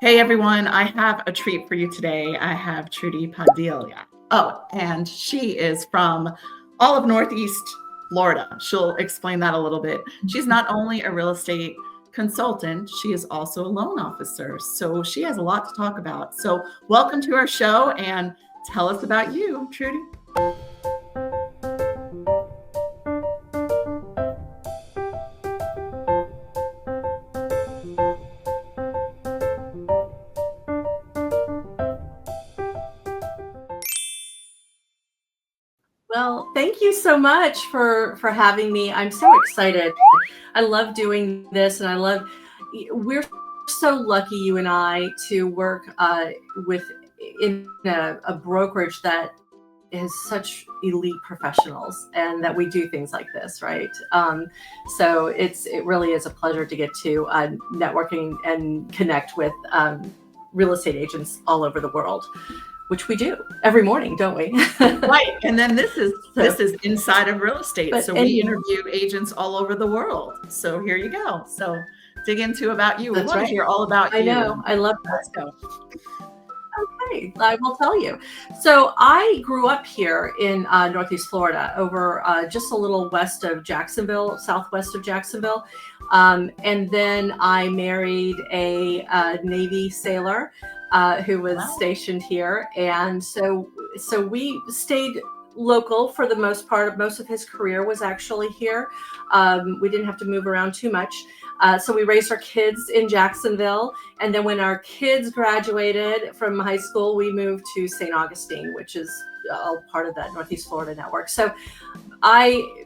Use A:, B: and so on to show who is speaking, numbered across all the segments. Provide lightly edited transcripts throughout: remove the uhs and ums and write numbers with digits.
A: Hey everyone, I have a treat for you today. I have Trudy Padilla. Oh, and she is from all of Northeast Florida. She'll explain that a little bit. She's not only a real estate consultant, she is also a loan officer. So she has a lot to talk about. So welcome to our show and tell us about you, Trudy.
B: Well, thank you so much for having me. I'm so excited. I love doing this, and we're so lucky, you and I, to work with in a brokerage that is such elite professionals, and that we do things like this, right? So it really is a pleasure to get to networking and connect with real estate agents all over the world, which we do every morning, don't we?
A: Right. And then this is inside of real estate. So we interview agents all over the world. So here you go. So dig into about you. We want to hear all about you.
B: I know. I love that.
A: Let's go.
B: Okay, I will tell you. So I grew up here in Northeast Florida, over just a little west of Jacksonville, southwest of Jacksonville. And then I married a Navy sailor who was stationed here. And so we stayed local for the most part. Most of his career was actually here. We didn't have to move around too much. So we raised our kids in Jacksonville. And then when our kids graduated from high school, we moved to St. Augustine, which is all part of that Northeast Florida network. So I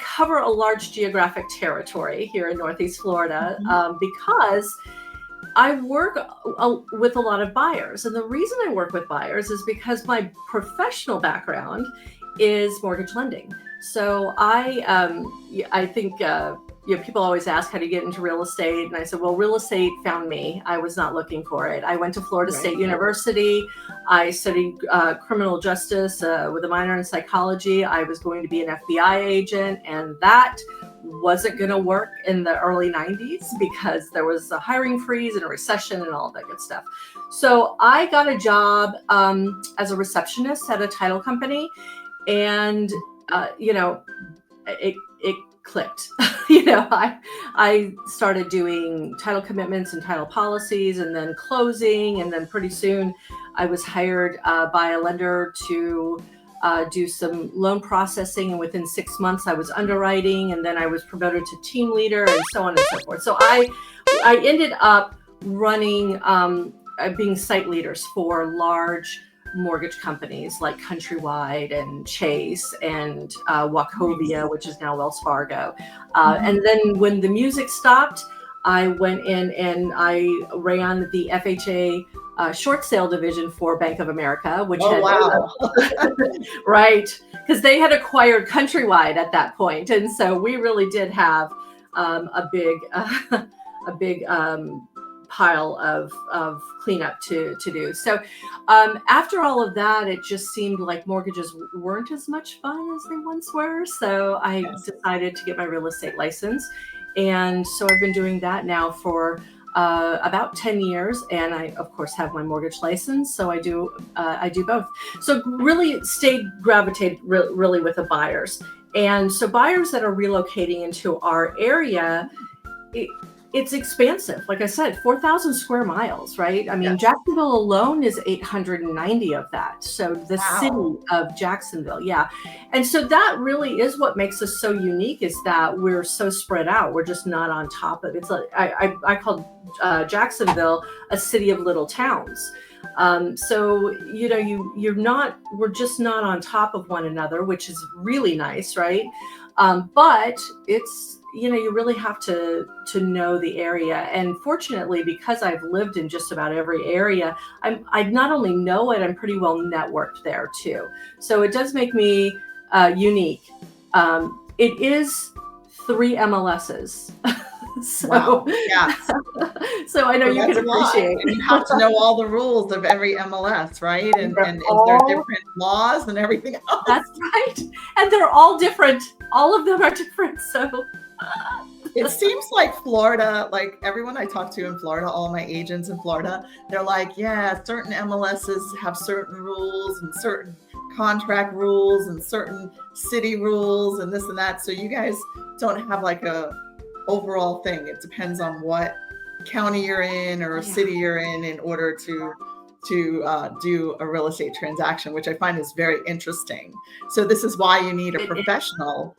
B: cover a large geographic territory here in Northeast Florida because I work with a lot of buyers. And the reason I work with buyers is because my professional background is mortgage lending. So I think people always ask, how do you get into real estate? And I said, well, real estate found me. I was not looking for it. I went to Florida State University. I studied criminal justice with a minor in psychology. I was going to be an FBI agent, and that wasn't going to work in the early 90s because there was a hiring freeze and a recession and all that good stuff. So I got a job as a receptionist at a title company, and it clicked. I started doing title commitments and title policies, and then closing, and then pretty soon I was hired by a lender to do some loan processing, and within 6 months I was underwriting, and then I was promoted to team leader, and so on and so forth. So I ended up running being site leaders for large mortgage companies like Countrywide and Chase and Wachovia, which is now Wells Fargo. And then when the music stopped, I went in and I ran the FHA short sale division for Bank of America, which right, because they had acquired Countrywide at that point, and so we really did have a big pile of cleanup to do. So after all of that, it just seemed like mortgages weren't as much fun as they once were. So I decided to get my real estate license. And so I've been doing that now for about 10 years. And I, of course, have my mortgage license. So I do both. So really gravitated really with the buyers. And so buyers that are relocating into our area, it's expansive. Like I said, 4,000 square miles, right? I mean, Jacksonville alone is 890 of that. So the city of Jacksonville. Yeah. And so that really is what makes us so unique, is that we're so spread out. We're just not on top of it. It's like, I call Jacksonville a city of little towns. So, we're just not on top of one another, which is really nice, right? But it's, you really have to know the area. And fortunately, because I've lived in just about every area, I not only know it, I'm pretty well networked there too. So it does make me unique. It is 3 MLSs. So I know you can appreciate.
A: And you have to know all the rules of every MLS, right? And is there different laws and everything else?
B: That's right. And they're all different. All of them are different.
A: It seems like Florida, like everyone I talk to in Florida, all my agents in Florida, they're like, yeah, certain MLSs have certain rules and certain contract rules and certain city rules and this and that. So you guys don't have like a overall thing. It depends on what county you're in or city you're in order to do a real estate transaction, which I find is very interesting. So this is why you need a professional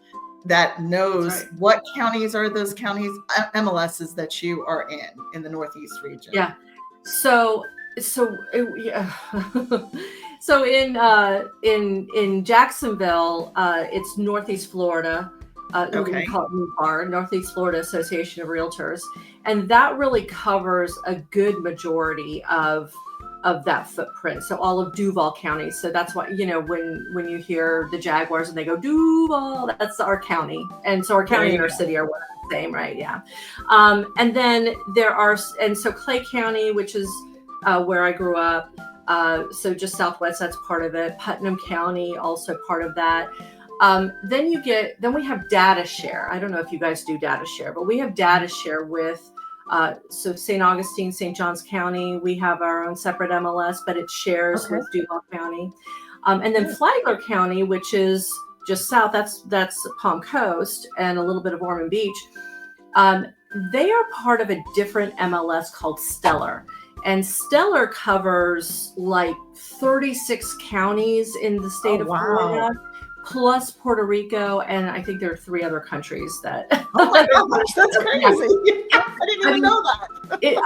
A: that knows what counties are those counties, MLSs that you are in the Northeast region.
B: Yeah. So yeah. So in Jacksonville, it's Northeast Florida. We call it NFAR, Northeast Florida Association of Realtors, and that really covers a good majority of that footprint. So all of Duval County. So that's why, when you hear the Jaguars and they go Duval, that's our county. And so our county and our city are one and the same, right? Yeah. And then so Clay County, which is where I grew up. So just Southwest, that's part of it. Putnam County, also part of that. Then we have data share. I don't know if you guys do data share, but we have data share with, so St. Augustine, St. Johns County, we have our own separate MLS, but it shares with Duval County. And then Flagler County, which is just south, that's Palm Coast and a little bit of Ormond Beach. They are part of a different MLS called Stellar. And Stellar covers like 36 counties in the state of Florida, plus Puerto Rico, and I think there are 3 other countries that.
A: Oh my gosh, that's crazy! I didn't even know that.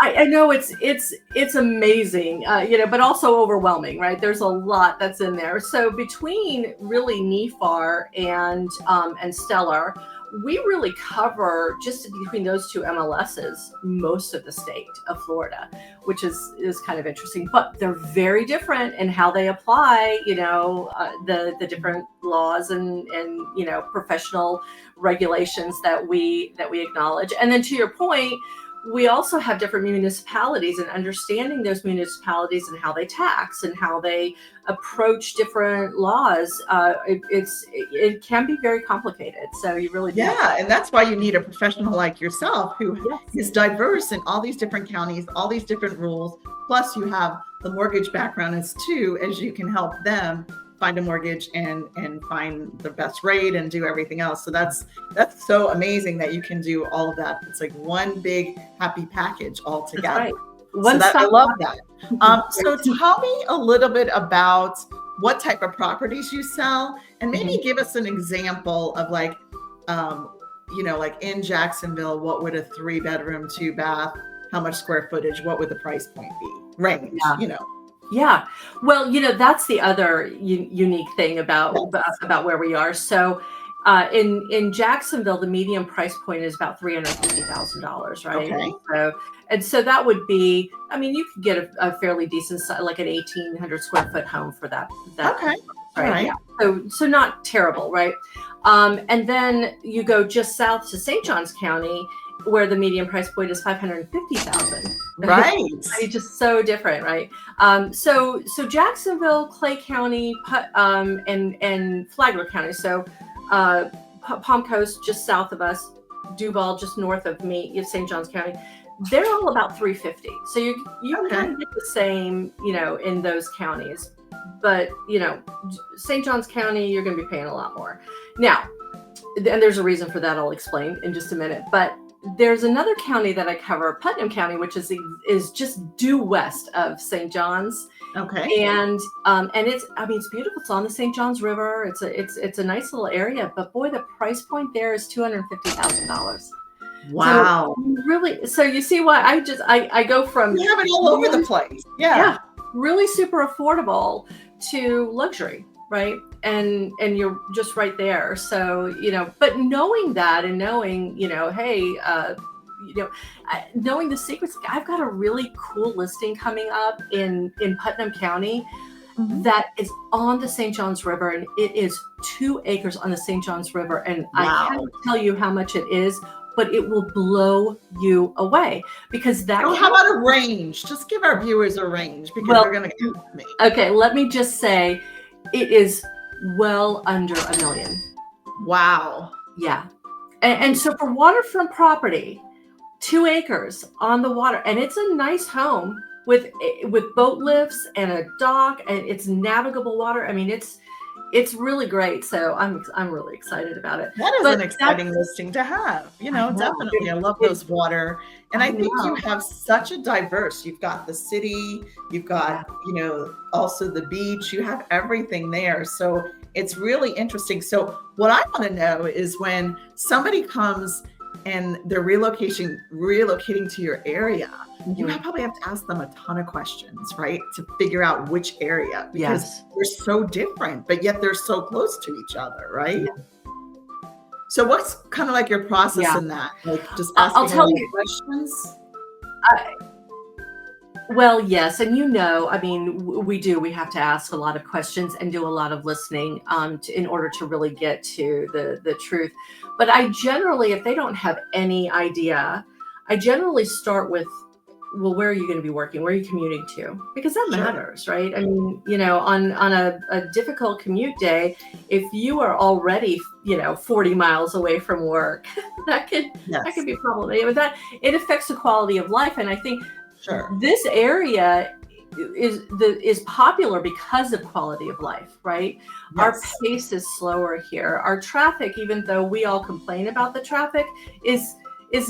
B: I know it's amazing, but also overwhelming, right? There's a lot that's in there. So between really NFAR and Stellar, we really cover, just between those 2 MLSs, most of the state of Florida, which is kind of interesting. But they're very different in how they apply, the different laws and professional regulations that we acknowledge. And then to your point, we also have different municipalities, and understanding those municipalities and how they tax and how they approach different laws. It can be very complicated. So you really do.
A: Yeah, and that's why you need a professional like yourself who is diverse in all these different counties, all these different rules. Plus, you have the mortgage background as you can help them find a mortgage and find the best rate and do everything else. So that's so amazing that you can do all of that. It's like one big happy package all together. I love that. So tell me a little bit about what type of properties you sell, and maybe give us an example of like in Jacksonville, what would a 3-bedroom, 2-bath, how much square footage, what would the price point be? Range,
B: Yeah. Well, that's the other unique thing about where we are. So in Jacksonville, the median price point is about $350,000, right? Okay. So that would be, you could get a fairly decent size, like an 1,800 square foot home for that.
A: Okay.
B: Right. Yeah. So not terrible, right? And then you go just south to St. Johns County, where the median price point is $550,000.
A: Right.
B: It's just so different, right? So Jacksonville, Clay County, and Flagler County. So Palm Coast, just south of us, Duval, just north of me, St. Johns County. They're all about $350,000. So you kind of get the same, in those counties. But St. Johns County, you're going to be paying a lot more. Now, and there's a reason for that. I'll explain in just a minute. But there's another county that I cover, Putnam County, which is just due west of St. John's.
A: Okay.
B: And it's beautiful. It's on the St. John's River. It's a nice little area. But boy, the price point there is $250,000.
A: Wow.
B: So really, so you see why I go from
A: you have it all over the place. Yeah.
B: Really super affordable to luxury, right? And you're just right there. So, but knowing that and knowing, hey, knowing the secrets, I've got a really cool listing coming up in Putnam County that is on the St. John's River, and it is 2 acres on the St. John's River. And I can't tell you how much it is, but it will blow you away because that.
A: Oh, how about a range? Just give our viewers a range because they're going to ask me.
B: Okay, let me just say, it is well under $1 million.
A: Wow.
B: Yeah, And so for waterfront property, 2 acres on the water, and it's a nice home with boat lifts and a dock, and it's navigable water. I mean, it's really great. So I'm really excited about it.
A: That is
B: But
A: an exciting listing to have.
B: I know,
A: Definitely. I love those water. And I think you have such a diverse, you've got the city, you've got, also the beach, you have everything there. So it's really interesting. So what I want to know is when somebody comes and they're relocating to your area, you probably have to ask them a ton of questions, right? To figure out which area, because they're so different, but yet they're so close to each other, right? Yeah. So what's kind of like your process in that? Like just asking
B: I'll tell you
A: questions?
B: Well, yes. And I mean, we have to ask a lot of questions and do a lot of listening in order to really get to the truth. But I generally, if they don't have any idea, I generally start with, well, where are you going to be working? Where are you commuting to? Because that matters, right? I mean, on a difficult commute day, if you are already, 40 miles away from work, that could be problematic. But it affects the quality of life. And I think this area is popular because of quality of life, right? Yes. Our pace is slower here. Our traffic, even though we all complain about the traffic, is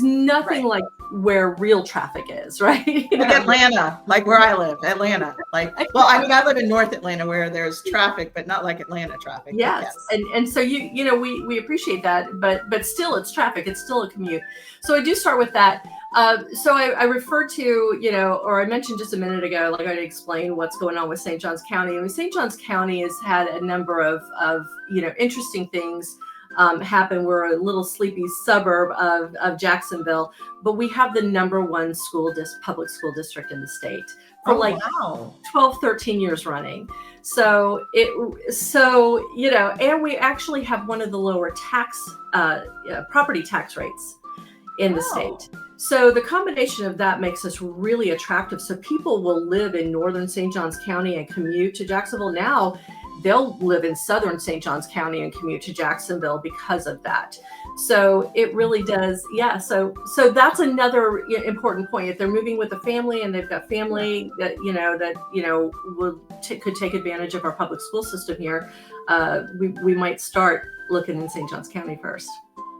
B: nothing like where real traffic is, right?
A: Like Atlanta, like where I live, Atlanta. I live in North Atlanta where there's traffic, but not like Atlanta traffic.
B: Yes. And so we appreciate that, but still it's traffic. It's still a commute. So I do start with that. So I referred to, or I mentioned just a minute ago, like I explained what's going on with St. Johns County. I mean, St. Johns County has had a number of interesting things happen. We're a little sleepy suburb of Jacksonville, but we have the #1 public school district in the state for 12, 13 years running. So and we actually have one of the lower property tax rates in the state. So the combination of that makes us really attractive. So people will live in northern St. Johns County and commute to Jacksonville. Now they'll live in southern St. Johns County and commute to Jacksonville because of that. So it really does. Yeah. So that's another important point. If they're moving with a family and they've got family that, could take advantage of our public school system here, we might start looking in St. Johns County first.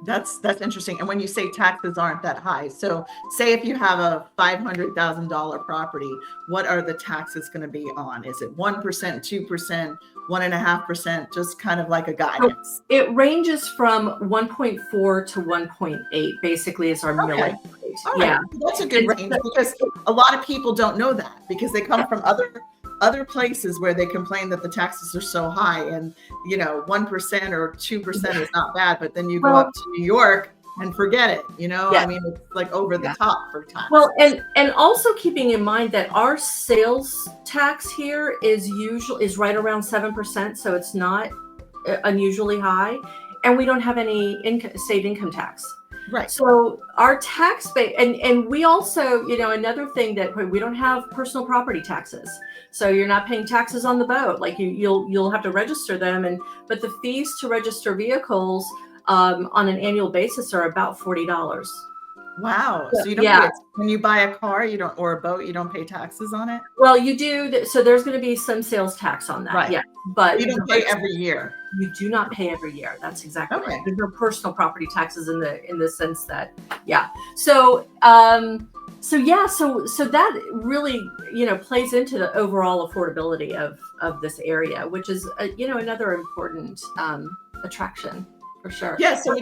A: That's interesting. And when you say taxes aren't that high, so say if you have a $500,000 property, what are the taxes going to be on? Is it 1%, 2%, 1.5%? Just kind of like a guidance.
B: It ranges from 1.4 to 1.8, basically, is our millage rate.
A: Right. That's a good range because a lot of people don't know that because they come from other places where they complain that the taxes are so high and 1% or 2% is not bad, but then you go up to New York and forget it. I mean, it's like over the top for tax.
B: Well, and also keeping in mind that our sales tax here is right around 7%, so it's not unusually high, and we don't have any state income tax.
A: Right.
B: So our tax base, and we also, another thing that we don't have personal property taxes. So you're not paying taxes on the boat. Like you'll have to register them, but the fees to register vehicles on an annual basis are about $40.
A: Wow. So you don't pay, when you buy a car, or a boat, you don't pay taxes on it?
B: Well, you do. So there's going to be some sales tax on that.
A: Right.
B: Yeah. But
A: you don't pay every year.
B: You do not pay every year. That's exactly
A: right.
B: There's no personal property taxes in the sense that, So that really, plays into the overall affordability of this area, which is, another important attraction for sure.
A: Yeah. So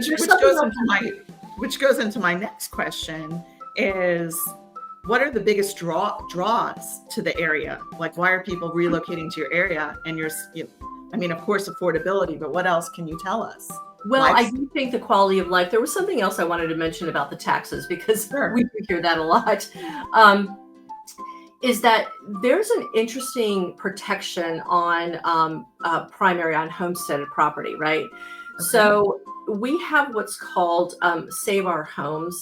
A: which goes into my next question is, what are the biggest draws to the area? Like, why are people relocating to your area? And of course, affordability, but what else can you tell us?
B: Well, I do think the quality of life. There was something else I wanted to mention about the taxes because we hear that a lot. Is that there's an interesting protection on primary on homesteaded property, right? Okay. So we have what's called Save Our Homes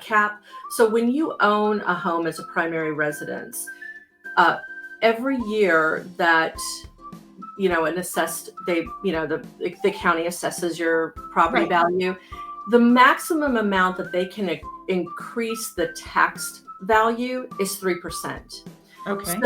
B: cap. So when you own a home as a primary residence, every year that the county assesses your property value, The maximum amount that they can increase the tax value is 3%.
A: Okay.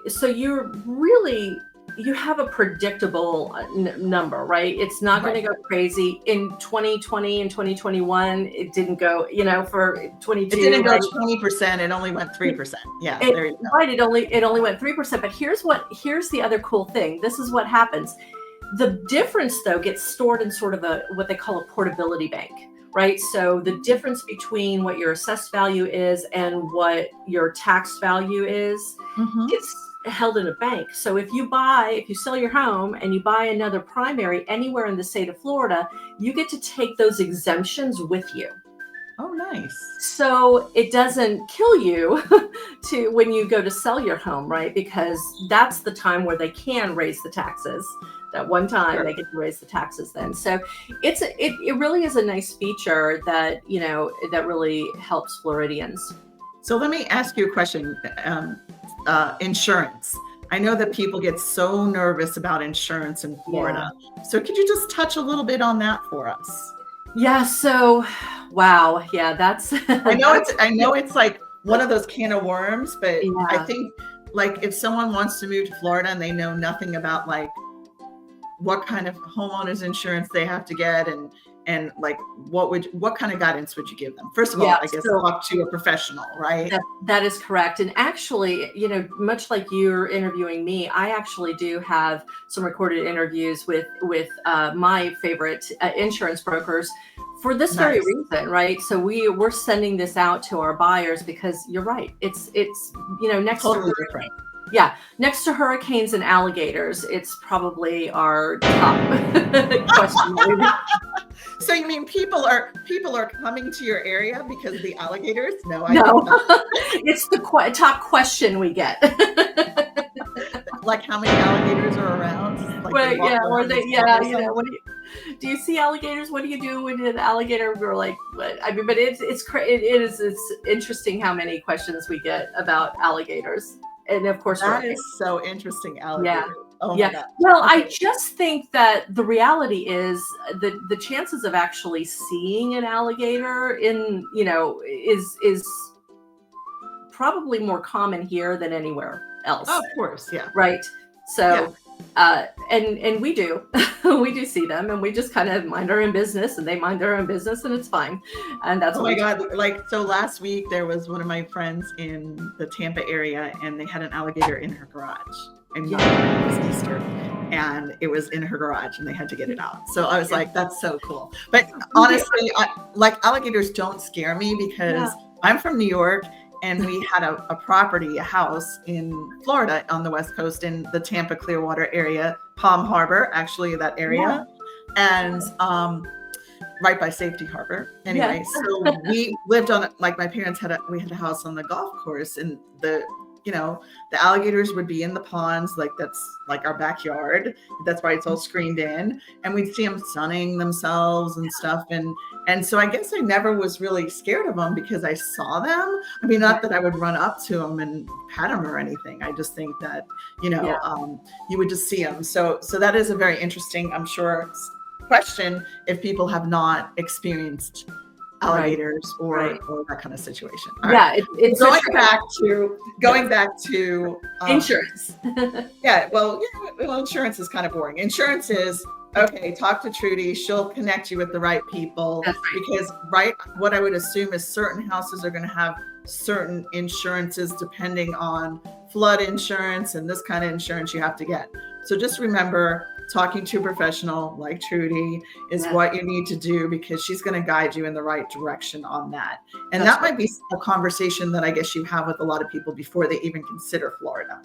B: So you have a predictable number, right? It's not going to go crazy. In 2020 and 2021, it didn't go, for 22.
A: It didn't go 20%. It only went 3%. Yeah, there you go.
B: Right. It only went 3%. But here's the other cool thing. This is what happens. The difference, though, gets stored in sort of what they call a portability bank, right? So the difference between what your assessed value is and what your tax value is, gets held in a bank. So if you sell your home and you buy another primary anywhere in the state of Florida, you get to take those exemptions with you.
A: Oh, nice.
B: So it doesn't kill you when you go to sell your home, right? Because that's the time where they can raise the taxes. That one time they get to raise the taxes then. So it really is a nice feature that, that really helps Floridians.
A: So let me ask you a question. Insurance. I know that people get so nervous about insurance in Florida. Yeah. So could you just touch a little bit on that for us?
B: Yeah. So, wow. Yeah, that's.
A: I know it's like one of those can of worms, but yeah. I think like if someone wants to move to Florida and they know nothing about like what kind of homeowners insurance they have to get and like what kind of guidance would you give them? First of all, I guess talk to a professional, right?
B: That is correct. And actually, much like you're interviewing me, I actually do have some recorded interviews with my favorite insurance brokers for this very reason, right? So we're sending this out to our buyers because you're right. It's next
A: totally different.
B: Yeah, next to hurricanes and alligators, it's probably our top question.
A: So you mean people are coming to your area because of the alligators? No.
B: It's the top question we get.
A: Like how many alligators are around? Like
B: do you see alligators? What do you do when an alligator? We're like, what? I mean, but it's interesting how many questions we get about alligators. And of course,
A: that is so interesting. Alligator.
B: Yeah.
A: Oh my God.
B: Well, I just think that the reality is the chances of actually seeing an alligator is probably more common here than anywhere else.
A: Oh, of course. Yeah.
B: Right. So, and we do see them, and we just kind of mind our own business, and they mind their own business, and it's fine. And that's
A: oh my God. Like, so last week there was one of my friends in the Tampa area, and they had an alligator in her garage. And it was Easter, and it was in her garage, and they had to get it out. So I was like, that's so cool. But honestly, alligators don't scare me because I'm from New York. And we had a house in Florida on the West Coast in the Tampa Clearwater area, Palm Harbor, actually that area. And right by Safety Harbor. Anyway, so we lived on, like my parents we had a house on the golf course, and the alligators would be in the ponds, like that's like our backyard. That's why it's all screened in, and we'd see them sunning themselves and stuff. And so I guess I never was really scared of them because I saw them. I mean, not that I would run up to them and pet them or anything. I just think that, you would just see them. So that is a very interesting, I'm sure, question if people have not experienced alligators or that kind of situation. All right. It's going back to
B: insurance.
A: Well, insurance is kind of boring. Insurance is okay. Talk to Trudy. She'll connect you with the right people.
B: That's right.
A: Because what I would assume is certain houses are going to have certain insurances depending on flood insurance and this kind of insurance you have to get. So just remember, talking to a professional like Trudy is what you need to do, because she's going to guide you in the right direction on that. And that might be a conversation that I guess you have with a lot of people before they even consider Florida.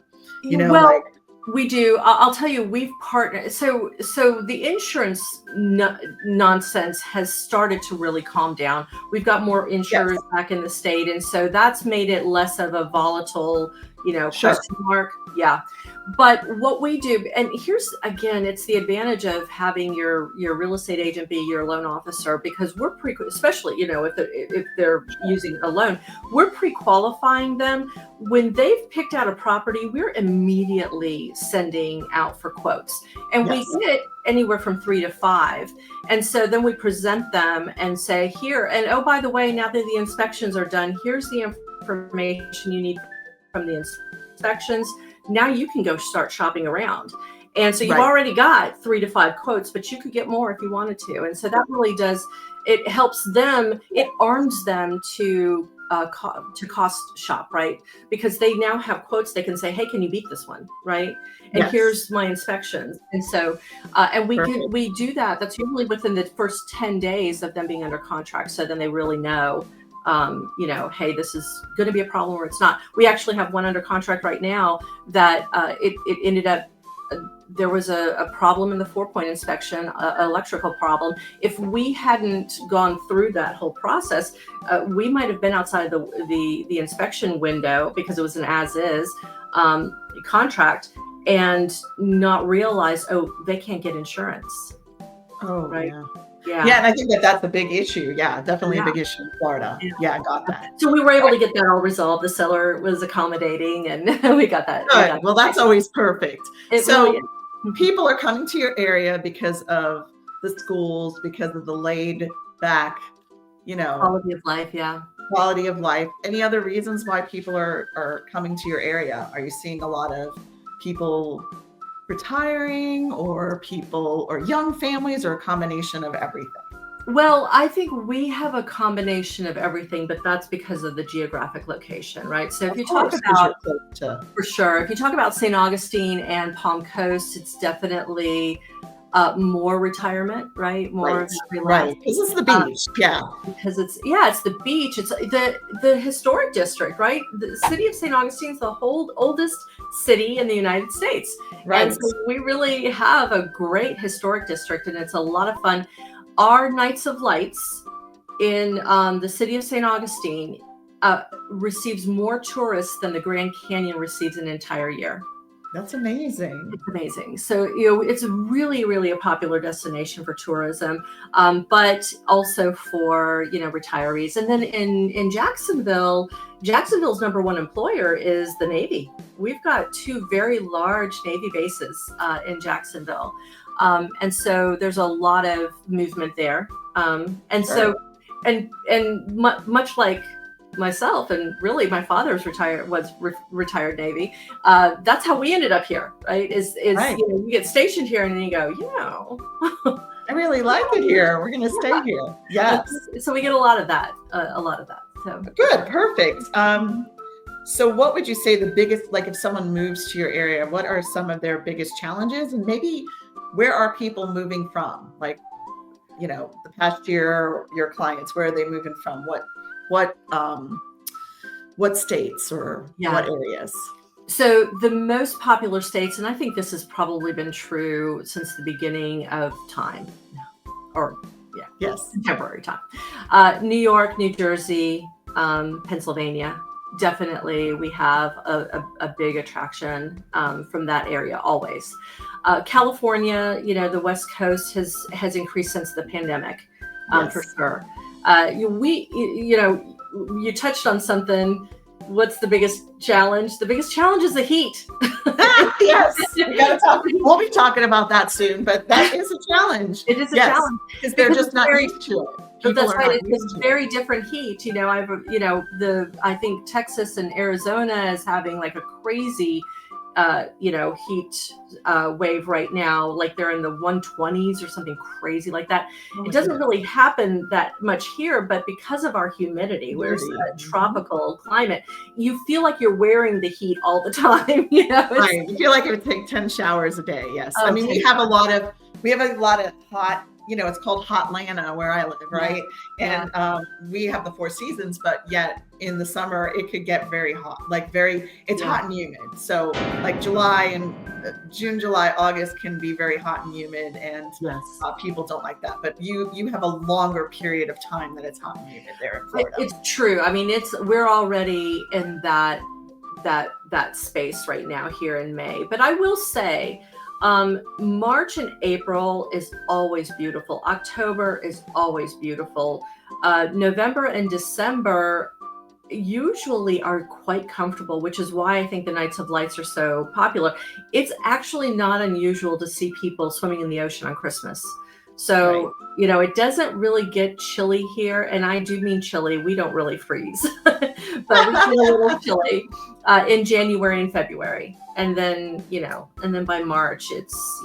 B: We do. I'll tell you, we've partnered. So the insurance nonsense has started to really calm down. We've got more insurers back in the state. And so that's made it less of a volatile, question mark. Yeah. But what we do, and here's, again, it's the advantage of having your real estate agent be your loan officer, because we're especially, if they're using a loan, we're pre-qualifying them. when they've picked out a property, we're immediately sending out for quotes, and
A: Yes.
B: we get anywhere from 3 to 5. And so then we present them and say, here, and oh, by the way, now that the inspections are done, here's the information you need from the inspections. Now you can go start shopping around. And so you've already got 3 to 5 quotes, but you could get more if you wanted to. And so that really does, it helps them, it arms them to cost shop, right? Because they now have quotes. They can say, hey, can you beat this one, right? And here's my inspections. And so, and we do that. That's usually within the first 10 days of them being under contract. So then they really know, hey, this is going to be a problem or it's not. We actually have one under contract right now that it ended up, there was a problem in the 4-point inspection, electrical problem. If we hadn't gone through that whole process, we might have been outside the inspection window because it was an as-is contract and not realize, oh, they can't get insurance.
A: Oh,
B: right.
A: Yeah, and I think that's a big issue. Yeah, definitely a big issue in Florida. Yeah, I got that.
B: So we were able to get that all resolved. The seller was accommodating, and we got that.
A: Good. Well, that's always perfect. So
B: really
A: people are coming to your area because of the schools, because of the laid back,
B: quality of life. Yeah.
A: Quality of life. Any other reasons why people are coming to your area? Are you seeing a lot of people retiring or young families, or a combination of everything?
B: Well, I think we have a combination of everything, but that's because of the geographic location, right? So if you talk about, for sure, if you talk about St. Augustine and Palm Coast, it's definitely more retirement, right? More
A: right. Because it's the beach,
B: Because it's the beach. It's the historic district, right? The city of St. Augustine is the oldest city in the United States, right? And so we really have a great historic district, and it's a lot of fun. Our Nights of Lights in the city of St. Augustine receives more tourists than the Grand Canyon receives an entire year.
A: That's amazing.
B: It's amazing. So, it's really, really a popular destination for tourism, but also for, retirees. And then in Jacksonville's number one employer is the Navy. We've got 2 very large Navy bases in Jacksonville. And so there's a lot of movement there. So, much like myself, and really my father's retired Navy. That's how we ended up here, right? You get stationed here and then you go,
A: I really like it here. We're going to stay here. Yes.
B: So we get a lot of that. So
A: good, perfect. So what would you say the biggest, like if someone moves to your area, what are some of their biggest challenges, and maybe where are people moving from? Like, the past year, your clients, where are they moving from? What states or what areas?
B: So the most popular states, and I think this has probably been true since the beginning of time, contemporary time. New York, New Jersey, Pennsylvania. Definitely, we have a big attraction from that area always. California, the West Coast has increased since the pandemic, for sure. You touched on something. What's the biggest challenge? The biggest challenge is the heat.
A: Yes, we gotta talk. We'll be talking about that soon, but that is a challenge.
B: It is a challenge
A: because they're just not used to it.
B: But that's right. It's very different heat. I think Texas and Arizona is having like a crazy, heat wave right now. Like they're in the 120s or something crazy like that. It doesn't really happen that much here, but because of our humidity, we're a tropical climate. You feel like you're wearing the heat all the time.
A: Right. You feel like it would take 10 showers a day. Yes. I mean, we have a lot of hot. It's called Hotlanta where I live, right? And we have the 4 seasons, but yet in the summer it could get very hot, it's hot and humid. So like June, July, August can be very hot and humid, and people don't like that. But you have a longer period of time that it's hot and humid there in Florida.
B: It's true. I mean, we're already in that space right now here in May. But I will say, March and April is always beautiful. October is always beautiful. November and December usually are quite comfortable, which is why I think the Nights of Lights are so popular. It's actually not unusual to see people swimming in the ocean on Christmas. So, it doesn't really get chilly here. And I do mean chilly. We don't really freeze, but we get a little chilly in January and February. And then, by March, it's,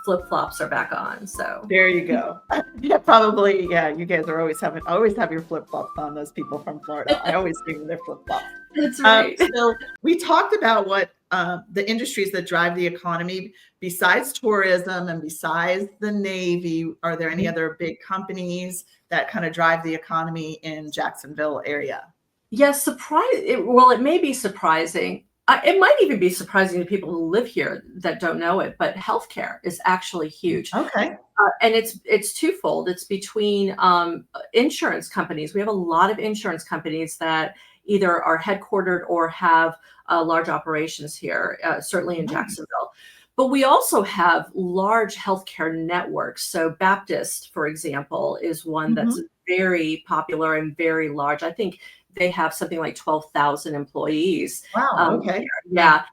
B: flip-flops are back on. So
A: there you go. Yeah, probably. Yeah, you guys are always have your flip-flops on, those people from Florida. I always see their flip-flops.
B: That's right.
A: So we talked about what the industries that drive the economy besides tourism and besides the Navy. Are there any other big companies that kind of drive the economy in Jacksonville area?
B: Yes, it may be surprising. It might even be surprising to people who live here that don't know it, but healthcare is actually huge.
A: Okay.
B: And it's twofold. It's between insurance companies. We have a lot of insurance companies that either are headquartered or have large operations here, certainly in Jacksonville. But we also have large healthcare networks. So Baptist, for example, is one that's very popular and very large. I think they have something like 12,000 employees.
A: Wow. Okay.
B: Yeah.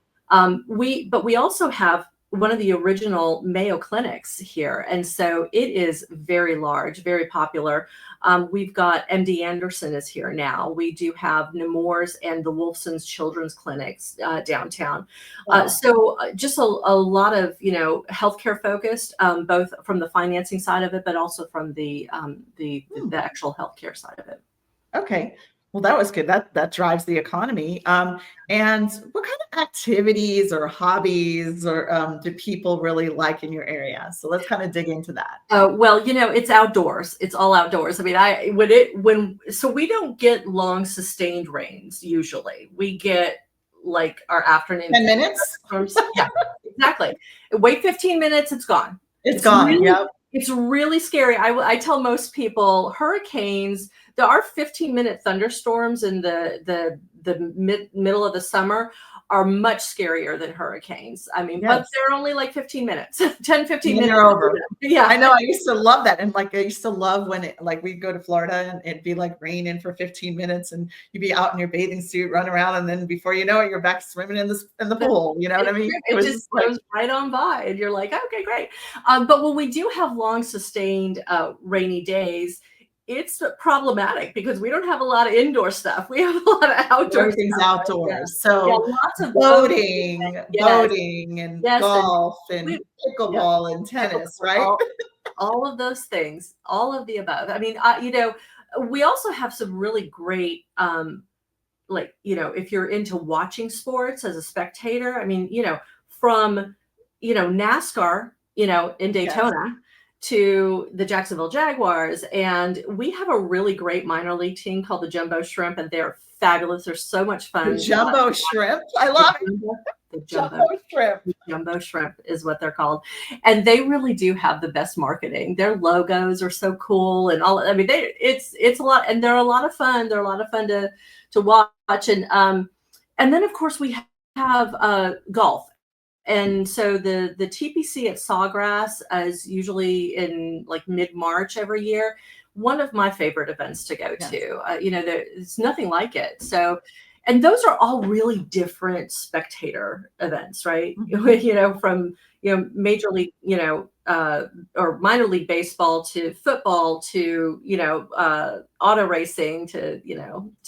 B: We also have one of the original Mayo clinics here. And so it is very large, very popular. We've got MD Anderson is here now. We do have Nemours and the Wolfson's Children's Clinics downtown.
A: Wow.
B: So just a lot of, healthcare focused, both from the financing side of it, but also from the actual healthcare side of it.
A: Okay. Well, that was good. That drives the economy. And what kind of activities or hobbies or do people really like in your area? So let's kind of dig into that.
B: Well, it's outdoors. It's all outdoors. I mean, so we don't get long sustained rains usually. We get like our afternoon
A: 10 minutes.
B: Yeah, exactly. Wait 15 minutes, it's gone.
A: It's gone.
B: Really,
A: yep.
B: It's really scary. I tell most people hurricanes. There are 15-minute thunderstorms in the middle of the summer are much scarier than hurricanes. I mean, but they're only like 15 minutes, 10, 15 minutes.
A: They're over.
B: Yeah.
A: I know. I used to love that. And I used to love when we'd go to Florida and it'd be like raining for 15 minutes and you'd be out in your bathing suit, run around. And then before you know it, you're back swimming in the pool. You know what I mean?
B: It just goes right on by and you're like, okay, great. But when we do have long sustained rainy days, it's problematic because we don't have a lot of indoor stuff. We have a lot of outdoor
A: Everything's
B: stuff.
A: outdoors. So
B: lots of
A: boating and golf and pickleball and tennis, right?
B: All of those things, all of the above. I mean, we also have some really great, if you're into watching sports as a spectator, I mean, from, NASCAR, in Daytona, to the Jacksonville Jaguars. And we have a really great minor league team called the Jumbo Shrimp, and they're fabulous. They're so much fun.
A: The Jumbo Shrimp. I love it.
B: The Jumbo Shrimp. The Jumbo Shrimp is what they're called. And they really do have the best marketing. Their logos are so cool and all. I mean, it's a lot, and they're a lot of fun. They're a lot of fun to watch. And then of course we have golf. And so the TPC at Sawgrass is usually in like mid-March every year. One of my favorite events to go to. There's nothing like it. So, and those are all really different spectator events, right? From major league, or minor league baseball to football to auto racing to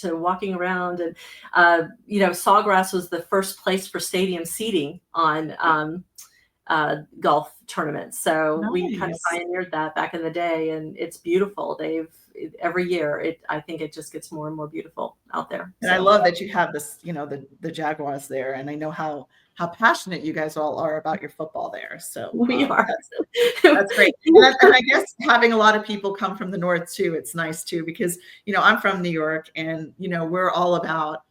B: walking around. And Sawgrass was the first place for stadium seating on golf tournaments. So we kind of pioneered that back in the day, and it's beautiful. Every year I think it just gets more and more beautiful out there.
A: And I love that you have this, the Jaguars there, and I know how passionate you guys all are about your football there. So
B: we are.
A: That's great. And I guess having a lot of people come from the north too, it's nice too, because I'm from New York, and we're all about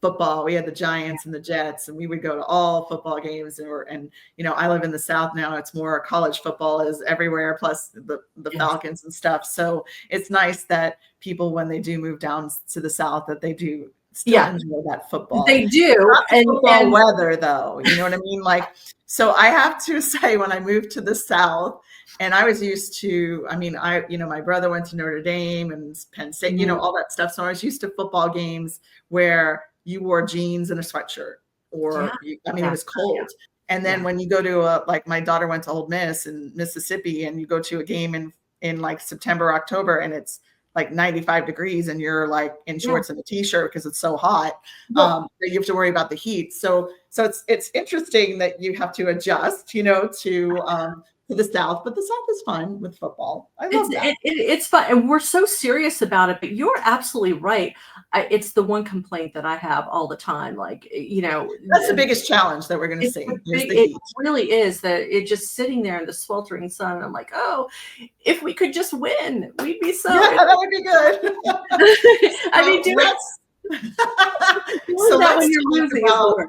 A: football. We had the Giants and the Jets, and we would go to all football games. And I live in the South now. It's more college football is everywhere, plus the Falcons and stuff. So it's nice that people, when they do move down to the South, that they do still enjoy that football.
B: They do.
A: And football weather, though. You know what I mean? Like So I have to say, when I moved to the South, and I was used to, I mean, my brother went to Notre Dame and Penn State,
B: Mhm.
A: all that stuff. So I was used to football games where you wore jeans and a sweatshirt,
B: Yeah,
A: or it
B: yeah,
A: was cold. And then
B: yeah.
A: when you go to like my daughter went to Old Miss in Mississippi, and you go to a game in like September, October, and it's like 95 degrees, and you're like in
B: Yeah.
A: shorts and a t-shirt because it's so hot,
B: Well,
A: that you have to worry about the heat. So it's interesting that you have to adjust, to the South, but the South is fun with football. I love that.
B: it's fun, and we're so serious about it. But you're absolutely right. It's the one complaint that I have all the time. Like,
A: That's the biggest challenge that we're going to
B: it's
A: see is
B: big.
A: the
B: It
A: heat.
B: really is that it just sitting there in the sweltering sun. I'm like, oh, if we could just win, we'd be so.
A: Yeah, that would be good.
B: I mean,
A: So let's
B: doing that when you're
A: talk
B: losing is
A: about
B: worse.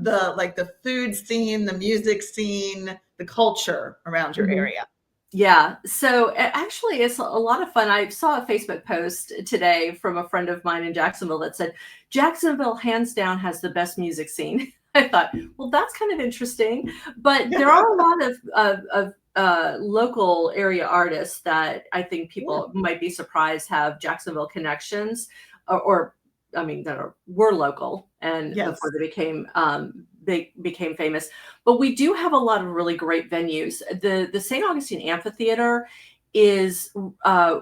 A: the like the food scene, the music scene, the culture around your
B: Mhm.
A: area.
B: Yeah. So actually, it's a lot of fun. I saw a Facebook post today from a friend of mine in Jacksonville that said, Jacksonville, hands down, has the best music scene. I thought, well, that's kind of interesting. But there are a lot of local area artists that I think
A: Yeah.
B: people might be surprised have Jacksonville connections, or I mean, were local and
A: Yes.
B: before they became famous. But we do have a lot of really great venues. The St. Augustine Amphitheater is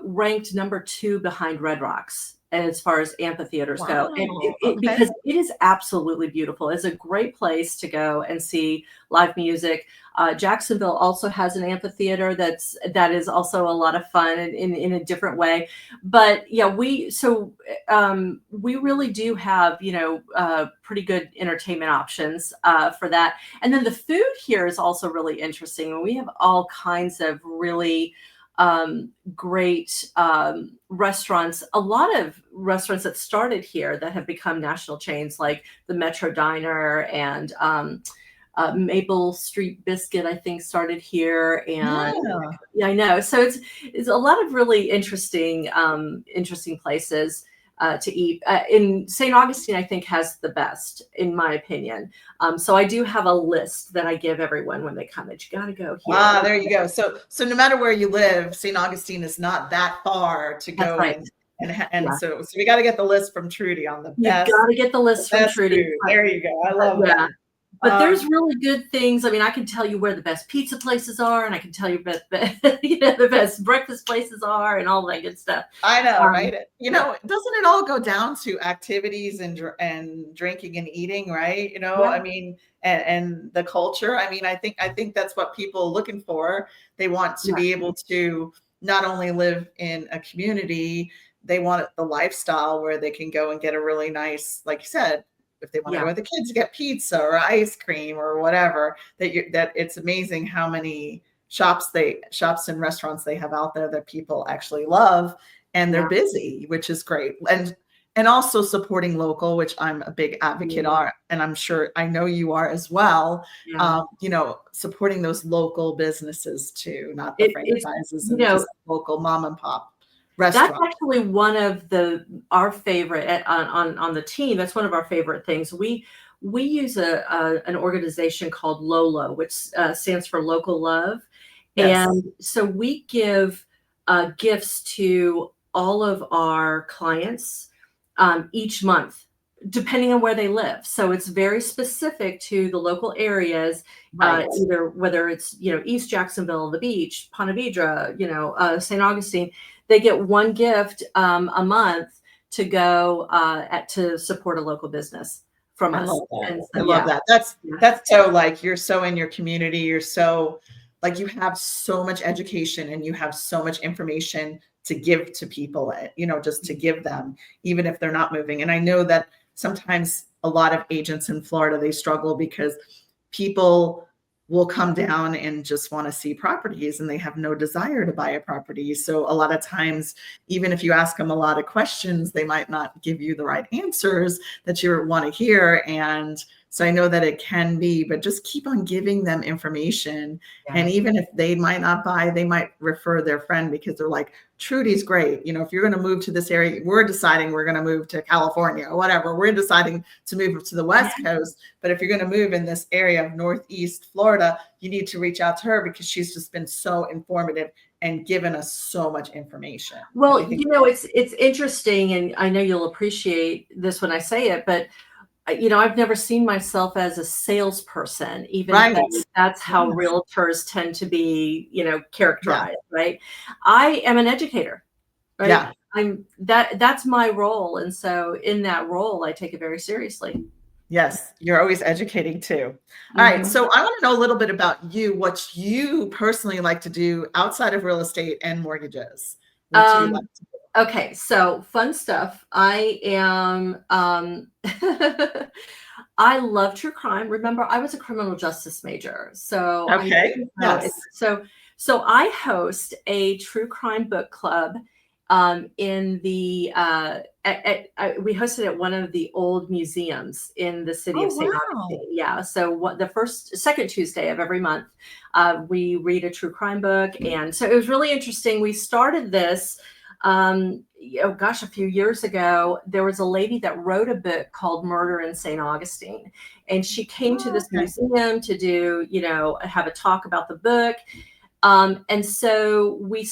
B: ranked number 2 behind Red Rocks as far as amphitheaters go, and
A: Wow.
B: because
A: Okay.
B: it is absolutely beautiful. It's a great place to go and see live music. Jacksonville also has an amphitheater that is also a lot of fun in a different way. But yeah, we really do have pretty good entertainment options for that. And then the food here is also really interesting. We have all kinds of really great restaurants, a lot of restaurants that started here that have become national chains, like the Metro Diner and Maple Street Biscuit, I think, started here. And
A: Yeah.
B: yeah, I know. So it's a lot of really interesting places to eat. In St. Augustine, I think, has the best, in my opinion. So I do have a list that I give everyone when they come. That you got to go here.
A: Ah, there you go. So no matter where you live, St. Augustine is not that far to
B: That's
A: go
B: right.
A: and
B: Yeah.
A: so we got to get the list from Trudy on the
B: You got to get the list from
A: best
B: Trudy.
A: food. There you go. I love
B: Yeah.
A: that.
B: But there's really good things. I mean, I can tell you where the best pizza places are, and I can tell you the best breakfast places are, and all that good stuff.
A: I know,
B: Um,
A: right? Doesn't it all go down to activities and drinking and eating, right?
B: yeah,
A: I mean, and the culture. I mean, I think that's what people are looking for. They want to
B: yeah,
A: be able to not only live in a community, they want the lifestyle where they can go and get a really nice, like you said, if they want to go
B: yeah,
A: with the kids, get pizza or ice cream or whatever. That it's amazing how many shops and restaurants they have out there that people actually love, and they're
B: yeah,
A: busy, which is great. And also supporting local, which I'm a big advocate
B: mm,
A: on, and I'm sure I know you are as well.
B: yeah.
A: Supporting those local businesses too, not the
B: It's
A: franchises
B: you
A: and
B: know
A: just local mom and pop
B: that's
A: restaurants.
B: actually one of our favorite on the team. That's one of our favorite things. We use an organization called LOLO, which stands for Local Love,
A: Yes.
B: and so we give gifts to all of our clients each month, depending on where they live. So it's very specific to the local areas,
A: Right.
B: either whether it's East Jacksonville, the beach, Ponte Vedra, St. Augustine. They get one gift a month to go to support a local business from
A: I
B: us.
A: love that.
B: And
A: I
B: so,
A: love
B: yeah,
A: that.
B: yeah,
A: That's so like you're so in your community. You're so like you have so much education and you have so much information to give to people, just to give them, even if they're not moving. And I know that sometimes a lot of agents in Florida, they struggle because people will come down and just want to see properties and they have no desire to buy a property. So a lot of times, even if you ask them a lot of questions, they might not give you the right answers that you want to hear. And So I know that it can be, but just keep on giving them information. And even if they might not buy, they might refer their friend because they're like, Trudy's great. You know, if you're going to move to this area, we're deciding we're going to move to California or whatever. We're deciding to move to the West Coast. But if you're going to move in this area of Northeast Florida, you need to reach out to her because she's just been so informative and given us so much information.
B: Well, you know, it's interesting, and I know you'll appreciate this when I say it, but you know, I've never seen myself as a salesperson, even though that's how realtors tend to be, you know, characterized, right? I am an educator, right? Yeah. That's my role. And so in that role, I take it very seriously.
A: Yes, you're always educating too. All right, so I want to know a little bit about you, what you personally like to do outside of real estate and mortgages. What do you like to do?
B: Okay, so fun stuff. I am, I love true crime. Remember, I was a criminal justice major. So, so I host a true crime book club in the, we hosted at one of the old museums in the city of St. Augustine. Yeah. So second Tuesday of every month, we read a true crime book. And so it was really interesting. We started this oh gosh, a few years ago. There was a lady that wrote a book called Murder in St. Augustine, and she came to this museum to do, you know, have a talk about the book. And so we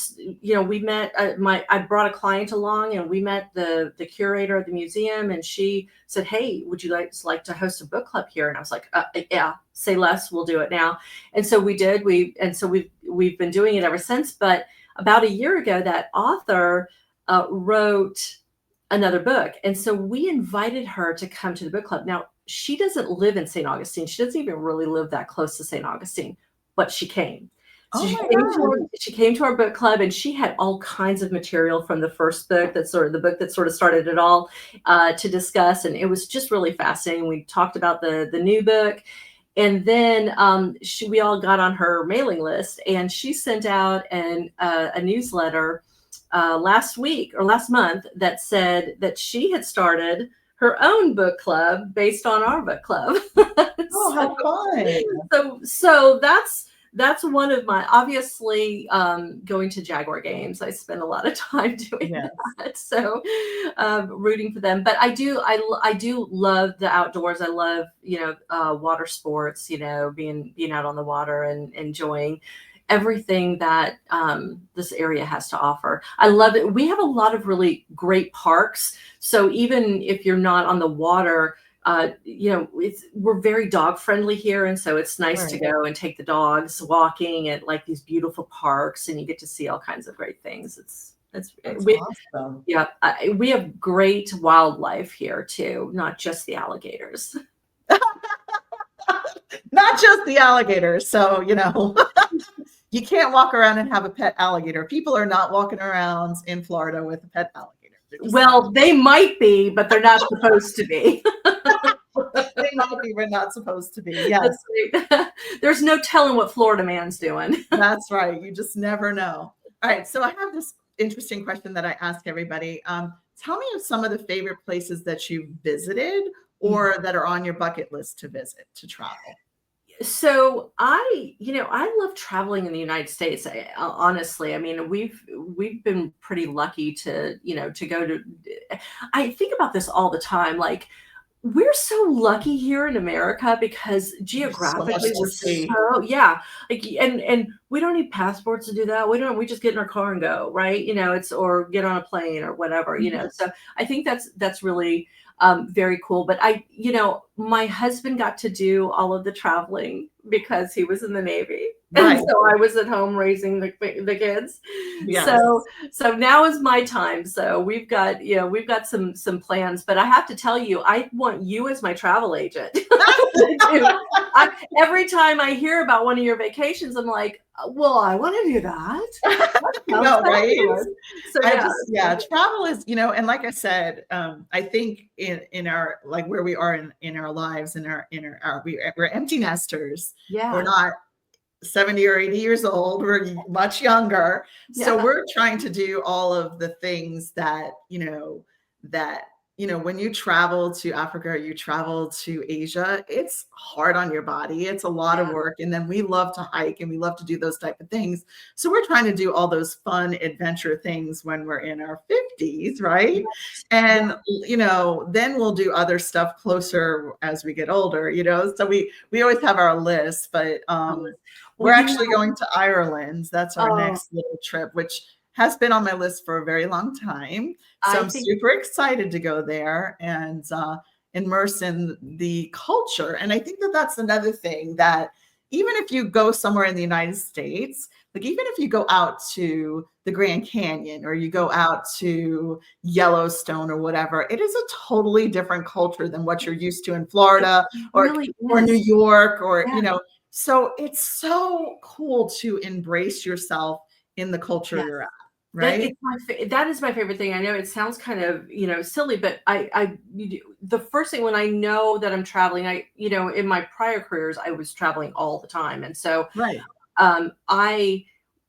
B: met, I brought a client along, and we met the curator of the museum, and she said, hey, would you like to host a book club here? And I was like, yeah, say less, we'll do it now. And so we did, we've been doing it ever since. But about a year ago, that author wrote another book. And so we invited her to come to the book club. Now, she doesn't live in St. Augustine. She doesn't even really live that close to St. Augustine, but she came. So she came to our book club, and she had all kinds of material from the first book, that's sort of the book that sort of started it all, to discuss. And it was just really fascinating. We talked about the new book. And then we all got on her mailing list, and she sent out a newsletter last month that said that she had started her own book club based on our book club.
A: Oh, how fun.
B: So that's one of my, obviously, going to Jaguar games. I spend a lot of time doing that. So rooting for them. But I do love the outdoors. I love, you know, water sports, you know, being out on the water and enjoying everything that this area has to offer. I love it. We have a lot of really great parks. So even if you're not on the water, you know, we're very dog friendly here. And so it's nice to go and take the dogs walking at like these beautiful parks, and you get to see all kinds of great things. That's awesome. Yeah. We have great wildlife here too, not just the alligators.
A: Not just the alligators. So, you know, you can't walk around and have a pet alligator. People are not walking around in Florida with a pet alligator.
B: Well, they might be, but they're not supposed to be.
A: They might be, but not supposed to be. Yes.
B: Right. There's no telling what Florida man's doing.
A: That's right. You just never know. All right. So I have this interesting question that I ask everybody. Tell me of some of the favorite places that you've visited or that are on your bucket list to visit, to travel.
B: So I love traveling in the United States. Honestly, I mean, we've been pretty lucky to go to. I think about this all the time. Like, we're so lucky here in America because geographically we're and we don't need passports to do that. We just get in our car and go, right? You know, or get on a plane or whatever. You know, so I think that's really very cool. But my husband got to do all of the traveling because he was in the Navy. Right. And so I was at home raising the kids. Yes. So now is my time. So we've got some plans, but I have to tell you, I want you as my travel agent. Every time I hear about one of your vacations, I'm like, well, I want to do that.
A: No, right? So travel is, and like I said, I think in our, like where we are in our lives, we're empty nesters. Yeah. We're not 70 or 80 years old. We're much younger. Yeah. So we're trying to do all of the things that, that when you travel to Africa or you travel to Asia, it's hard on your body. It's a lot of work. And then we love to hike and we love to do those type of things. So we're trying to do all those fun adventure things when we're in our 50s, right? And, then we'll do other stuff closer as we get older, So we always have our list, but we're actually going to Ireland. That's our next little trip, which has been on my list for a very long time. So I'm super excited to go there and immerse in the culture. And I think that that's another thing, that even if you go somewhere in the United States, like even if you go out to the Grand Canyon or you go out to Yellowstone or whatever, it is a totally different culture than what you're used to in Florida or New York or, so it's so cool to embrace yourself in the culture you're at. Right.
B: That is my favorite thing. I know it sounds kind of, silly, but the first thing when I know that I'm traveling, in my prior careers, I was traveling all the time. And so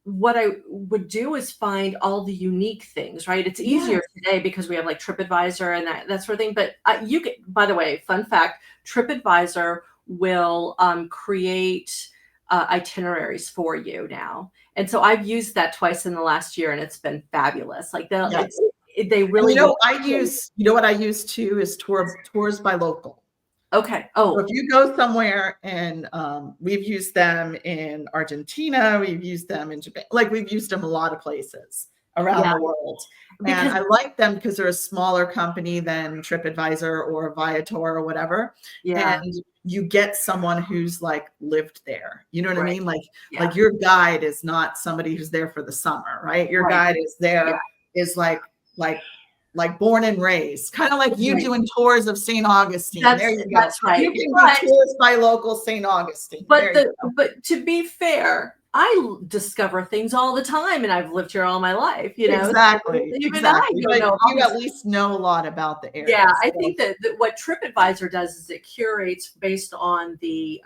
B: what I would do is find all the unique things, right? It's easier today because we have like TripAdvisor and that sort of thing. But you get, by the way, fun fact, TripAdvisor will create itineraries for you now. And so I've used that twice in the last year and it's been fabulous. Like they really,
A: what I use too is tours by local.
B: Okay.
A: So if you go somewhere and we've used them in Argentina, we've used them in Japan, like we've used them a lot of places around the world. And I like them because they're a smaller company than TripAdvisor or Viator or whatever. Yeah. And you get someone who's like lived there. You know what I mean? Like your guide is not somebody who's there for the summer, right? Your guide is there, is like born and raised, kind of like you doing tours of St. Augustine. There you go.
B: That's right.
A: You can do tours by local St. Augustine.
B: But to be fair, I discover things all the time, and I've lived here all my life.
A: Exactly.
B: So even
A: exactly.
B: I don't know.
A: You at least know a lot about the area.
B: Yeah, I think that what TripAdvisor does is it curates based on the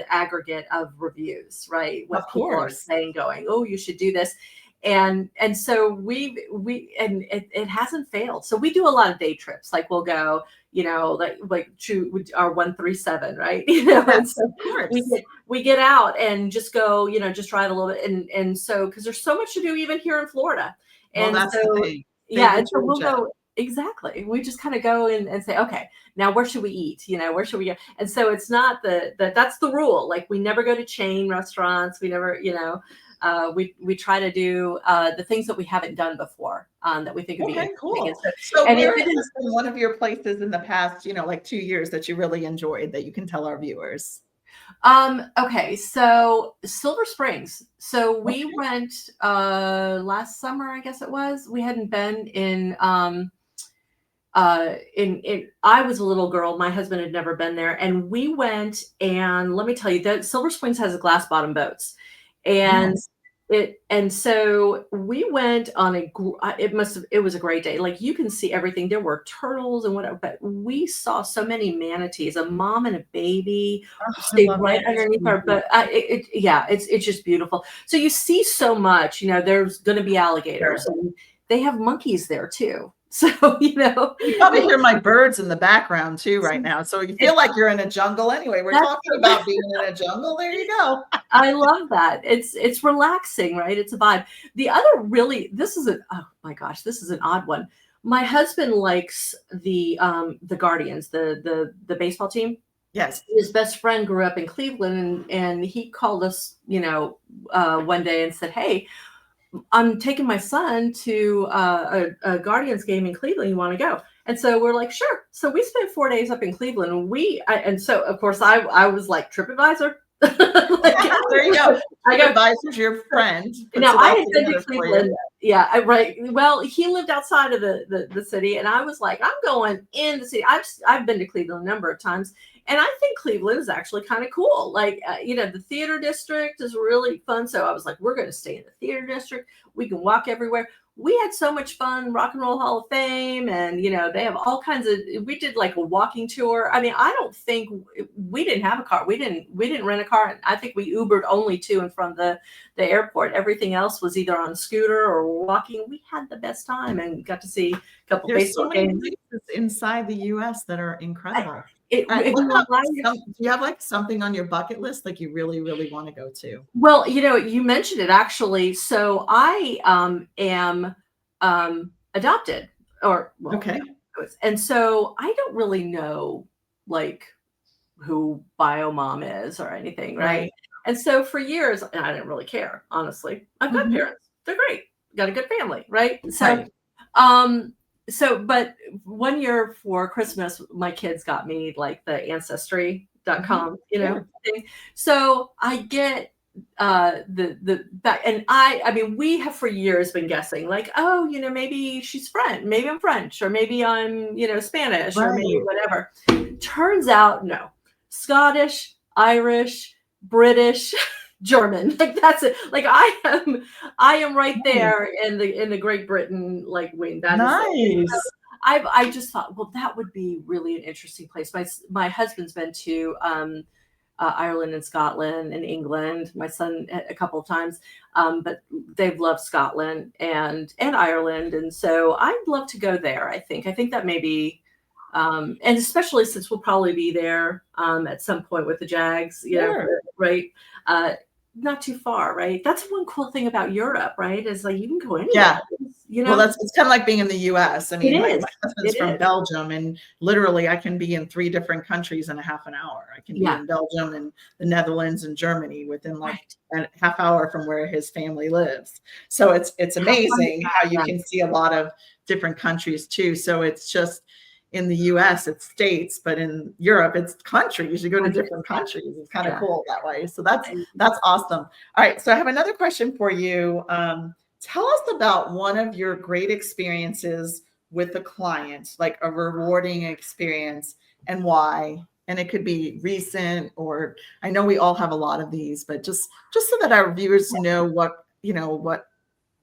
B: aggregate of reviews, right? What people are saying, going, oh, you should do this. And so it hasn't failed. So we do a lot of day trips. Like we'll go, like to our 137, right? And so we get out and just go, just drive a little bit. And so, because there's so much to do even here in Florida. And
A: that's
B: so,
A: the thing.
B: and so we'll go. Exactly. We just kind of go and say, okay, now where should we eat? Where should we go? And so it's not that's the rule. Like we never go to chain restaurants. We never, we try to do the things that we haven't done before that we think would be
A: cool. So where has been one of your places in the past, like 2 years that you really enjoyed that you can tell our viewers?
B: Okay, so Silver Springs. So we went last summer, I guess it was. We hadn't been in I was a little girl. My husband had never been there, and we went. And let me tell you that Silver Springs has glass bottom boats, and so we went on it was a great day. Like you can see everything. There were turtles and whatever, but we saw so many manatees, a mom and a baby stayed right underneath our boat. It's just beautiful. So you see so much, there's going to be alligators and they have monkeys there too. So, you
A: probably hear my birds in the background too right now. So you feel like you're in a jungle anyway. We're talking about being in a jungle. There you go.
B: I love that. It's relaxing, right? It's a vibe. The other this is an odd one. My husband likes the Guardians, the baseball team.
A: Yes.
B: His best friend grew up in Cleveland and he called us, one day and said, hey, I'm taking my son to a Guardians game in Cleveland. You want to go? And so we're like, sure. So we spent 4 days up in Cleveland. And so of course I was like TripAdvisor.
A: There you go. TripAdvisor's your friend.
B: Now I had been to Cleveland. Yeah, right. Well, he lived outside of the city, and I was like, I'm going in the city. I've been to Cleveland a number of times, and I think Cleveland is actually kind of cool. Like, the theater district is really fun. So I was like, we're going to stay in the theater district. We can walk everywhere. we had so much fun, Rock and Roll Hall of Fame. And, they have all kinds of, we did like a walking tour. I mean, I don't think we didn't have a car. We didn't rent a car. I think we Ubered only to and from the airport. Everything else was either on scooter or walking. We had the best time and got to see a couple
A: There's so
B: baseball
A: many
B: games
A: places inside the US that are incredible.
B: It
A: Do you have like something on your bucket list like you really, really want to go to?
B: Well, you mentioned it actually. So I am adopted,
A: Okay.
B: and so I don't really know like who bio mom is or anything, right?
A: Right.
B: And so for years, I didn't really care, honestly. I've got parents; they're great. Got a good family, right? So,
A: Right.
B: but one year for Christmas, my kids got me like the ancestry.com,
A: Sure.
B: thing. So I get the back, and I mean, we have for years been guessing like, oh, maybe she's French, maybe I'm French, or maybe I'm, Spanish, or maybe
A: Right.
B: whatever. Turns out, no, Scottish, Irish, British, German. Like that's it. Like I am right there in the Great Britain like wing. That is it.
A: Nice.
B: I just thought, well, that would be really an interesting place. My husband's been to Ireland and Scotland and England. My son a couple of times, but they've loved Scotland and Ireland, and so I'd love to go there. I think that maybe, and especially since we'll probably be there at some point with the Jags,
A: Sure.
B: right? Not too far, right? That's one cool thing about Europe, right? Is like you can go
A: Yeah.
B: anywhere.
A: Well, it's kind of like being in the US. I mean,
B: It
A: my
B: is.
A: husband's
B: It
A: from
B: is.
A: Belgium, and literally I can be in 3 different countries in a half an hour. I can be
B: Yeah.
A: in Belgium and the Netherlands and Germany within like
B: Right.
A: a half hour from where his family lives. So it's
B: How fun is
A: amazing how you
B: that?
A: can see a lot of different countries too. So it's just in the US, it's states, but in Europe, it's countries. You go to different countries. It's kind of
B: Yeah.
A: cool that way. So that's awesome. All right. So I have another question for you. Tell us about one of your great experiences with a client, like a rewarding experience, and why. And it could be recent, or I know we all have a lot of these, but just so that our viewers know what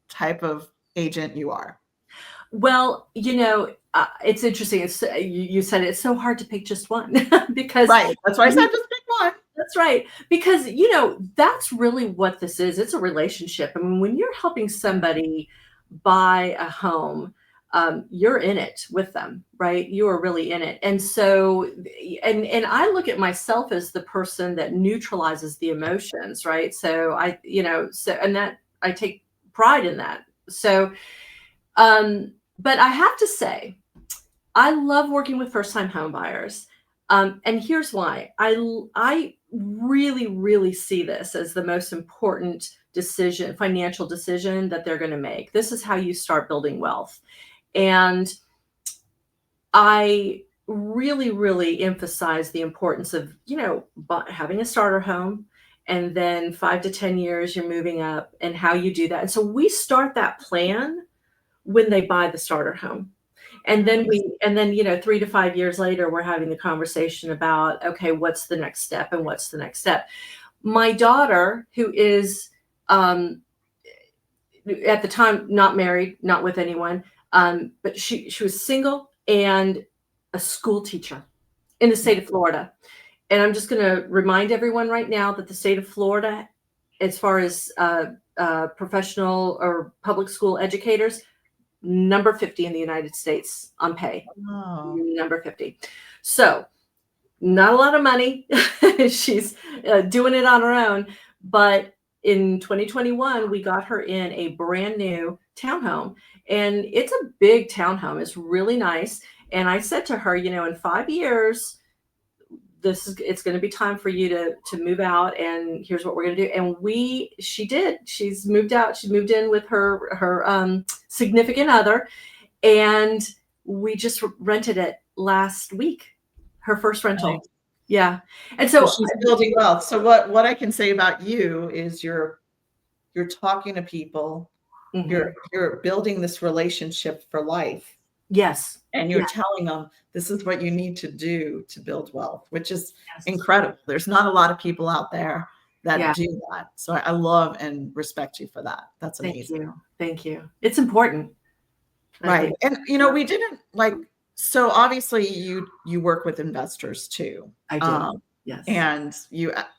A: type of agent you are.
B: Well, it's interesting. It's you said it's so hard to pick just one because
A: Right. That's why I said just pick one.
B: that's right. Because that's really what this is. It's a relationship. I mean, when you're helping somebody buy a home, you're in it with them, right? You are really in it. And so, and I look at myself as the person that neutralizes the emotions, right? So and that I take pride in that. So, but I have to say, I love working with first-time home buyers. And here's why. I really, really see this as the most important financial decision that they're going to make. This is how you start building wealth. And I really, really emphasize the importance of, having a starter home, and then 5 to 10 years you're moving up, and how you do that. And so we start that plan when they buy the starter home. And then 3 to 5 years later, we're having the conversation about, okay, what's the next step and what's the next step. My daughter, who is at the time not married, not with anyone, but she was single and a school teacher in the state of Florida. And I'm just going to remind everyone right now that the state of Florida, as far as professional or public school educators, number 50 in the United States on pay.
A: Oh.
B: Number 50. So not a lot of money. She's doing it on her own. But in 2021, we got her in a brand new townhome, and it's a big townhome. It's really nice. And I said to her, in 5 years, it's going to be time for you to move out, and here's what we're going to do. And she did. She's moved out. She moved in with her significant other, and we just rented it last week. Her first rental.
A: Nice.
B: Yeah. And so
A: she's building wealth. So what I can say about you is you're talking to people, you're building this relationship for life.
B: Yes.
A: And you're telling them this is what you need to do to build wealth, which is incredible. There's not a lot of people out there that
B: Yeah.
A: do that. So I love and respect you for that. That's
B: Thank
A: amazing.
B: you. Thank you. It's important. I
A: Right.
B: think.
A: And we didn't so obviously you work with investors too.
B: I do. Yes.
A: And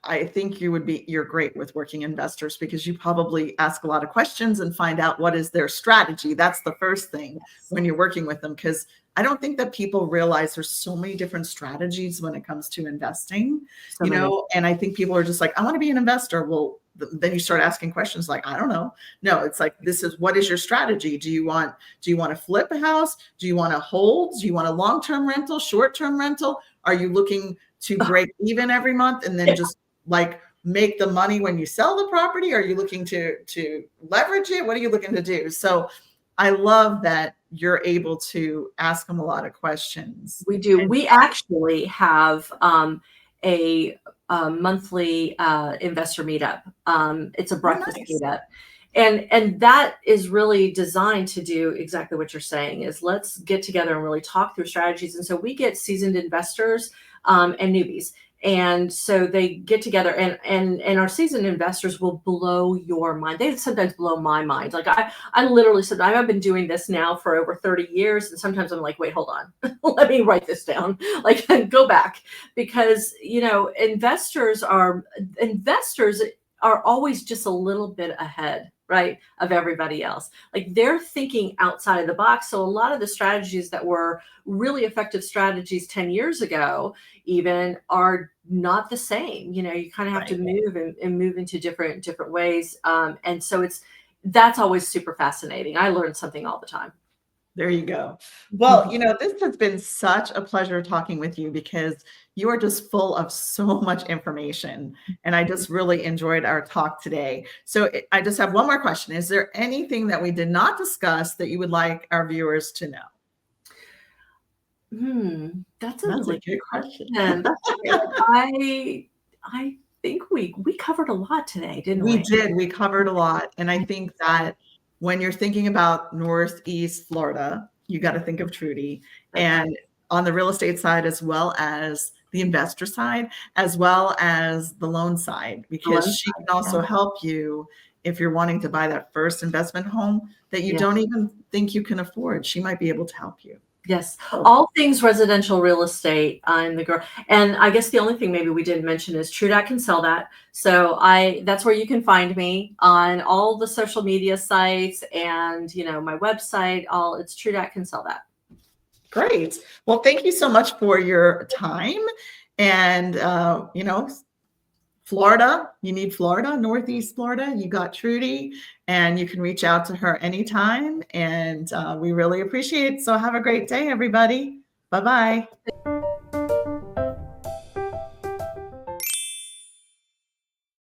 A: I think you're great with working investors because you probably ask a lot of questions and find out what is their strategy. That's the first thing when you're working with them, because I don't think that people realize there's so many different strategies when it comes to investing, and I think people are just like, I want to be an investor. Well, then you start asking questions like, I don't know. No, it's like, what is your strategy? Do you want to flip a house? Do you want to hold? Do you want a long-term rental, short-term rental? Are you looking to break even every month and then just like make the money when you sell the property? Are you looking to leverage it? What are you looking to do? So I love that you're able to ask them a lot of questions.
B: We do. We actually have a monthly investor meetup. It's a breakfast meetup. And that is really designed to do exactly what you're saying, is let's get together and really talk through strategies. And so we get seasoned investors and newbies. And so they get together, and our seasoned investors will blow your mind. They sometimes blow my mind. Like I literally said, I've been doing this now for over 30 years. And sometimes I'm like, wait, hold on. Let me write this down. Like, go back, because, investors are always just a little bit ahead, right, of everybody else. Like, they're thinking outside of the box. So a lot of the strategies that were really effective strategies 10 years ago even are not the same. You kind of have to move and move into different ways. And so that's always super fascinating. I learn something all the time.
A: There you go. Well, this has been such a pleasure talking with you, because you are just full of so much information, and I just really enjoyed our talk today. So I just have one more question. Is there anything that we did not discuss that you would like our viewers to know?
B: That's a really
A: good question.
B: I think we covered a lot today, didn't we?
A: We did. We covered a lot. And I think that when you're thinking about Northeast Florida, you got to think of Trudy, and on the real estate side, as well as the investor side, as well as the loan side, because she can also help you if you're wanting to buy that first investment home that you don't even think you can afford. She might be able to help you.
B: Yes. All things residential real estate. I'm the girl. And I guess the only thing maybe we didn't mention is TrueDat can sell that. So that's where you can find me on all the social media sites and, my website, it's TrueDat can sell that.
A: Great. Well, thank you so much for your time. And, Florida, you need Florida, Northeast Florida, you got Trudy, and you can reach out to her anytime. And we really appreciate it. So have a great day, everybody. Bye-bye.